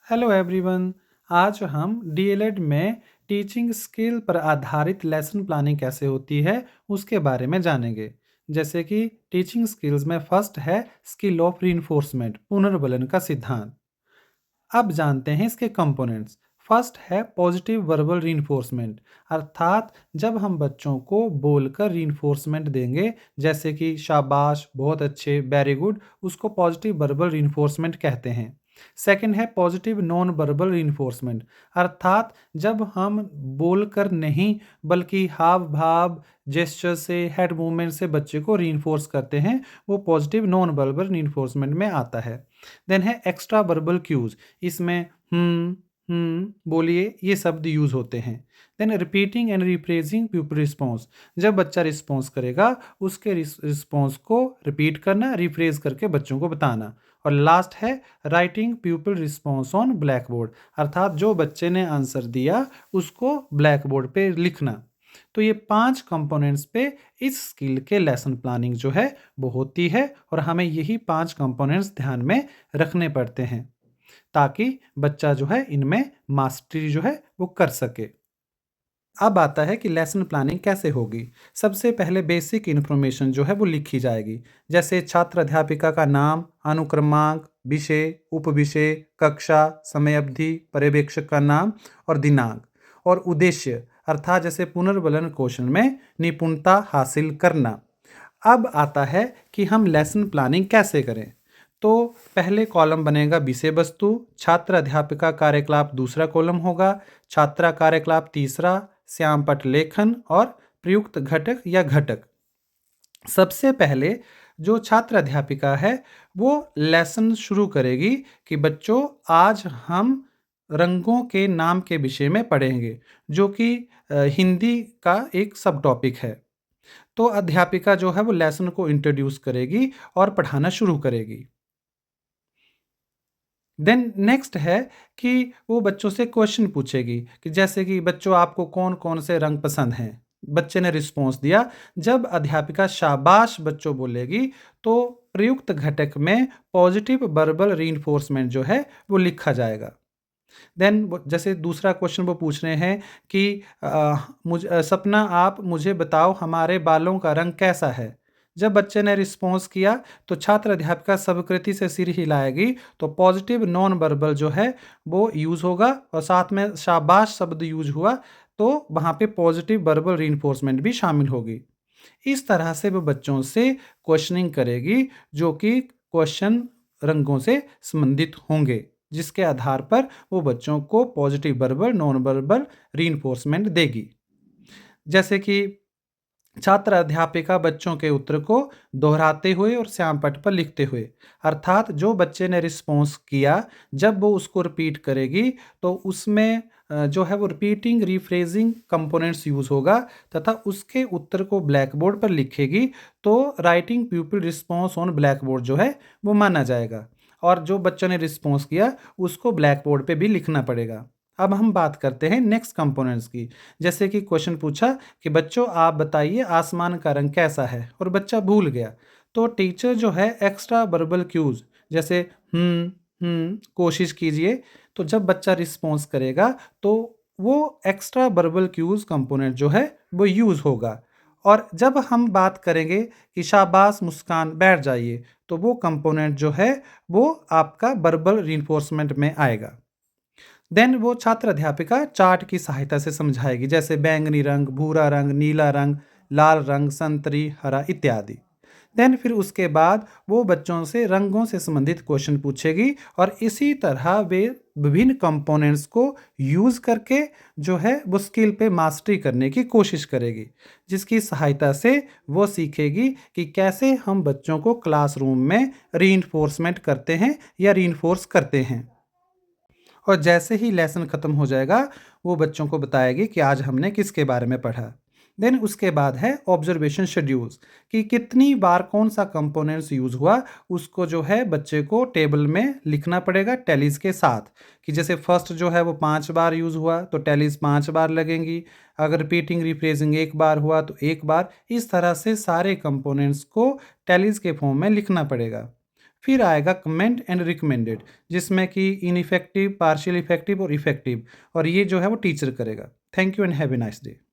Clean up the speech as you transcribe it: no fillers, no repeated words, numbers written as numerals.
Hello everyone. आज हम DElEd में टीचिंग स्किल पर आधारित लेसन प्लानिंग कैसे होती है उसके बारे में जानेंगे। जैसे कि टीचिंग स्किल्स में फर्स्ट है स्किल ऑफ रीइंफोर्समेंट, पुनर्बलन का सिद्धांत। अब जानते हैं इसके कंपोनेंट्स। फर्स्ट है पॉजिटिव वर्बल रीइंफोर्समेंट, अर्थात जब हम बच्चों को बोलकर रीइंफोर्समेंट देंगे, जैसे कि शाबाश, बहुत अच्छे, वेरी गुड, उसको पॉजिटिव वर्बल रीइंफोर्समेंट कहते हैं। सेकंड है पॉजिटिव नॉन वर्बल रीइंफोर्समेंट, अर्थात जब हम बोलकर नहीं बल्कि हाव भाव, जेस्चर से, हेड मूवमेंट से बच्चे को रीइंफोर्स करते हैं, वो पॉजिटिव नॉन वर्बल रीइंफोर्समेंट में आता है। देन है एक्स्ट्रा वर्बल क्यूज, इसमें बोलिए, ये शब्द यूज होते हैं। Then repeating and rephrasing people response, जब बच्चा रिस्पॉन्स करेगा उसके रिस्पॉन्स को रिपीट करना, रिफ्रेज करके बच्चों को बताना। और लास्ट है writing people response on black board, अर्थात जो बच्चे ने आंसर दिया उसको ब्लैक बोर्ड पे लिखना। तो ये 5 कंपोनेंट्स पे इस स्किल के लेसन प्लानिंग जो है वो होती है, और हमें यही 5 कंपोनेंट्स ध्यान में रखने पड़ते हैं ताकि बच्चा जो है इनमें मास्टरी जो है वो कर सके। अब आता है कि लेसन प्लानिंग कैसे होगी। सबसे पहले बेसिक इन्फॉर्मेशन जो है वो लिखी जाएगी, जैसे छात्र अध्यापिका का नाम, अनुक्रमांक, विषय, उपविषय, कक्षा, समय अवधि, पर्यवेक्षक का नाम और दिनांक, और उद्देश्य, अर्थात जैसे पुनर्बलन कौशल में निपुणता हासिल करना। अब आता है कि हम लेसन प्लानिंग कैसे करें। तो पहले कॉलम बनेगा विषय वस्तु, छात्र अध्यापिका कार्यकलाप दूसरा कॉलम होगा, छात्रा कार्यकलाप तीसरा, श्यामपट्ट लेखन और प्रयुक्त घटक या घटक। सबसे पहले जो छात्र अध्यापिका है वो लेसन शुरू करेगी कि बच्चों आज हम रंगों के नाम के विषय में पढ़ेंगे, जो कि हिंदी का एक सब टॉपिक है। तो अध्यापिका जो है वो लेसन को इंट्रोड्यूस करेगी और पढ़ाना शुरू करेगी। देन नेक्स्ट है कि वो बच्चों से क्वेश्चन पूछेगी कि जैसे कि बच्चों आपको कौन कौन से रंग पसंद हैं। बच्चे ने रिस्पॉन्स दिया। जब अध्यापिका शाबाश बच्चों बोलेगी तो प्रयुक्त घटक में पॉजिटिव वर्बल रीइंफोर्समेंट जो है वो लिखा जाएगा। देन जैसे दूसरा क्वेश्चन वो पूछ रहे हैं कि सपना आप मुझे बताओ हमारे बालों का रंग कैसा है। जब बच्चे ने रिस्पॉन्स किया तो छात्र अध्यापिका स्वीकृति से सिर हिलाएगी, तो पॉजिटिव नॉन वर्बल जो है वो यूज होगा, और साथ में शाबाश शब्द यूज हुआ तो वहाँ पे पॉजिटिव वर्बल रीइंफोर्समेंट भी शामिल होगी। इस तरह से वो बच्चों से क्वेश्चनिंग करेगी, जो कि क्वेश्चन रंगों से संबंधित होंगे, जिसके आधार पर वो बच्चों को positive verbal non verbal reinforcement देगी। जैसे कि छात्र अध्यापिका बच्चों के उत्तर को दोहराते हुए और श्यामपट्ट पर लिखते हुए, अर्थात जो बच्चे ने रिस्पॉन्स किया जब वो उसको रिपीट करेगी तो उसमें जो है वो रिपीटिंग रिफ्रेजिंग कंपोनेंट्स यूज होगा, तथा उसके उत्तर को ब्लैक बोर्ड पर लिखेगी, तो writing people response on black board जो है वो माना जाएगा, और जो बच्चों ने रिस्पॉन्स किया उसको ब्लैक बोर्ड पे भी लिखना पड़ेगा। अब हम बात करते हैं नेक्स्ट कंपोनेंट्स की। जैसे कि क्वेश्चन पूछा कि बच्चों आप बताइए आसमान का रंग कैसा है, और बच्चा भूल गया, तो टीचर जो है एक्स्ट्रा वर्बल क्यूज, जैसे कोशिश कीजिए, तो जब बच्चा रिस्पॉन्स करेगा तो वो एक्स्ट्रा वर्बल क्यूज कंपोनेंट जो है वो यूज होगा। और जब हम बात करेंगे कि शाबाश मुस्कान बैठ जाइए, तो वो कंपोनेंट जो है वो आपका वर्बल रीइंफोर्समेंट में आएगा। देन वो छात्र अध्यापिका चार्ट की सहायता से समझाएगी, जैसे बैंगनी रंग, भूरा रंग, नीला रंग, लाल रंग, संतरी, हरा इत्यादि। देन फिर उसके बाद वो बच्चों से रंगों से संबंधित क्वेश्चन पूछेगी, और इसी तरह वे विभिन्न कंपोनेंट्स को यूज करके जो है वो स्किल पे मास्टरी करने की कोशिश करेगी, जिसकी सहायता से वो सीखेगी कि कैसे हम बच्चों को क्लासरूम में रीइंफोर्समेंट करते हैं या रीइंफोर्स करते हैं। और जैसे ही लेसन ख़त्म हो जाएगा वो बच्चों को बताएगी कि आज हमने किसके बारे में पढ़ा। देन उसके बाद है ऑब्जर्वेशन शेड्यूल्स, कि कितनी बार कौन सा कंपोनेंट्स यूज़ हुआ, उसको जो है बच्चे को टेबल में लिखना पड़ेगा टैलीज के साथ, कि जैसे फर्स्ट जो है वो 5 बार यूज़ हुआ तो टैलीज 5 बार लगेंगी, अगर रिपीटिंग रिफ्रेजिंग 1 बार हुआ तो 1 बार, इस तरह से सारे कंपोनेंट्स को टैलीज के फॉर्म में लिखना पड़ेगा। फिर आएगा कमेंट एंड रिकमेंडेड, जिसमें कि इनइफेक्टिव, पार्शियल इफेक्टिव और इफेक्टिव, और ये जो है वो टीचर करेगा। Thank you and have a nice day.